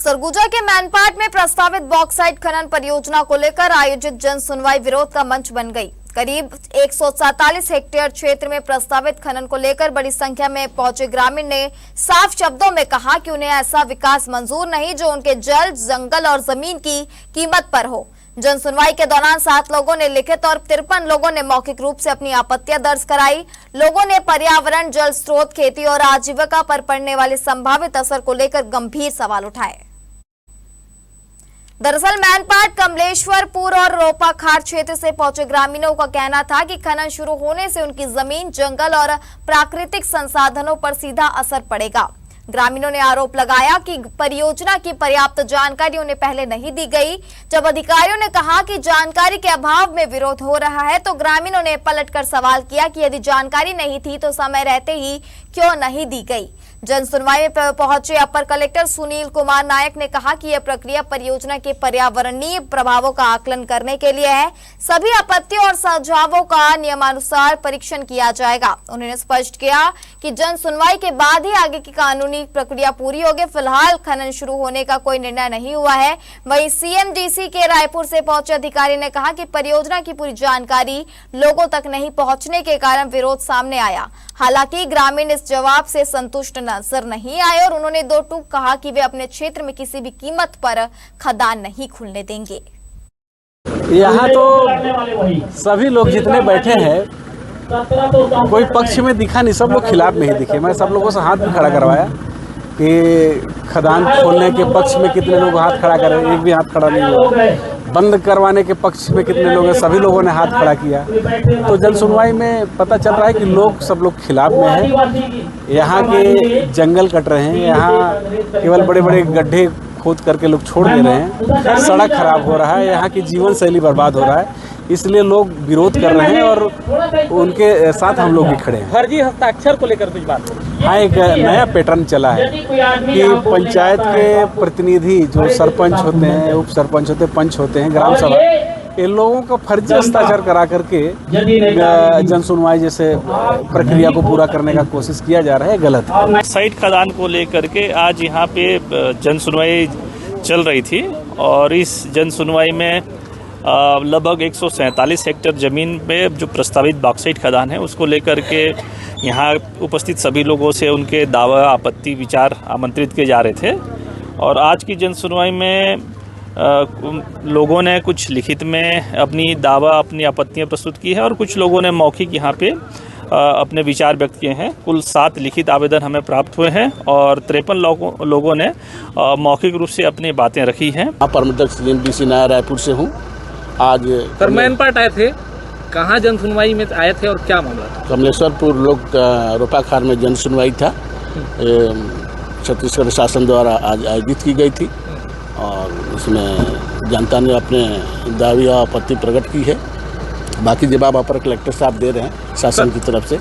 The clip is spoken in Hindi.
सरगुजा के मैनपाट में प्रस्तावित बॉक्साइट खनन परियोजना को लेकर आयोजित जन सुनवाई विरोध का मंच बन गई। करीब 147 हेक्टेयर क्षेत्र में प्रस्तावित खनन को लेकर बड़ी संख्या में पहुंचे ग्रामीण ने साफ शब्दों में कहा कि उन्हें ऐसा विकास मंजूर नहीं जो उनके जल, जंगल और जमीन की कीमत पर हो। जन सुनवाई के दौरान 7 लोगों ने लिखित और 53 लोगों ने मौखिक रूप से अपनी आपत्तियां दर्ज कराई। लोगों ने पर्यावरण, जल स्रोत, खेती और आजीविका पर पड़ने वाले संभावित असर को लेकर गंभीर सवाल उठाए। दरअसल मैनपाट, कमलेश्वरपुर और रोपाखार क्षेत्र से पहुंचे ग्रामीणों का कहना था कि खनन शुरू होने से उनकी जमीन, जंगल और प्राकृतिक संसाधनों पर सीधा असर पड़ेगा। ग्रामीणों ने आरोप लगाया कि परियोजना की पर्याप्त जानकारी उन्हें पहले नहीं दी गई। जब अधिकारियों ने कहा कि जानकारी के अभाव में विरोध हो रहा है, तो ग्रामीणों ने पलटकर सवाल किया कि यदि जानकारी नहीं थी तो समय रहते ही क्यों नहीं दी गई। जन सुनवाई में पहुंचे अपर कलेक्टर सुनील कुमार नायक ने कहा कि यह प्रक्रिया परियोजना के पर्यावरणीय प्रभावों का आकलन करने के लिए है। सभी आपत्तियों और सुझावों का नियमानुसार परीक्षण किया जाएगा। उन्होंने स्पष्ट किया कि जन सुनवाई के बाद ही आगे की कानूनी प्रक्रिया पूरी होगी। फिलहाल खनन शुरू होने का कोई निर्णय नहीं हुआ है। वहीं सीएमडीसी के रायपुर से पहुंचे अधिकारी ने कहा कि परियोजना की पूरी जानकारी लोगों तक नहीं पहुंचने के कारण विरोध सामने आया। हालांकि ग्रामीण इस जवाब से संतुष्ट नजर नहीं आए और उन्होंने दो टूक कहा कि वे अपने क्षेत्र में किसी भी कीमत पर खदान नहीं खुलने देंगे। यहाँ तो सभी लोग जितने बैठे हैं, कोई पक्ष में दिखा नहीं, सब लोग खिलाफ में ही दिखे। मैं सब लोगों से हाथ भी खड़ा करवाया कि खदान खोलने के पक्ष में कितने लोग हाथ खड़ा कर रहे हैं, एक भी हाथ खड़ा नहीं हुआ। बंद करवाने के पक्ष में कितने लोग हैं, सभी लोगों ने हाथ खड़ा किया। तो जन सुनवाई में पता चल रहा है कि सब लोग खिलाफ में हैं। यहाँ के जंगल कट रहे हैं, यहाँ केवल बड़े बड़े गड्ढे खोद करके लोग छोड़ दे रहे हैं। सड़क खराब हो रहा है, यहाँ की जीवन शैली बर्बाद हो रहा है, इसलिए लोग विरोध कर रहे हैं और उनके साथ हम लोग भी खड़े हैं। फर्जी हस्ताक्षर को लेकर कुछ बात? हाँ, एक नया पैटर्न चला है कि पंचायत के प्रतिनिधि जो सरपंच होते हैं, उप सरपंच होते हैं, पंच होते हैं, ग्राम सभा, इन लोगों का फर्जी हस्ताक्षर करा करके जन सुनवाई जैसे प्रक्रिया को पूरा करने का कोशिश किया जा रहा है, गलत है। साइट खदान को लेकर के आज यहाँ पे जन सुनवाई चल रही थी और इस जन सुनवाई में लगभग 147 हेक्टेयर ज़मीन पे जो प्रस्तावित बॉक्साइट खदान है उसको लेकर के यहाँ उपस्थित सभी लोगों से उनके दावा, आपत्ति, विचार आमंत्रित किए जा रहे थे। और आज की जन सुनवाई में लोगों ने कुछ लिखित में अपनी दावा, अपनी आपत्तियाँ प्रस्तुत की है और कुछ लोगों ने मौखिक यहाँ पे अपने विचार व्यक्त किए हैं। कुल 7 लिखित आवेदन हमें प्राप्त हुए हैं और 53 लोगों ने मौखिक रूप से अपनी बातें रखी हैं। परमदक्ष सीएमडीसी नया रायपुर से हूँ। आज सर मैनपाट आए थे, कहाँ जन सुनवाई में आए थे और क्या मामला था? कमलेश्वरपुर लोग रोपाखार में जन सुनवाई था, छत्तीसगढ़ शासन द्वारा आज आयोजित की गई थी और इसमें जनता ने अपने दावे और आपत्ति प्रकट की है। बाकी जवाब अपर कलेक्टर साहब दे रहे हैं शासन की तरफ से।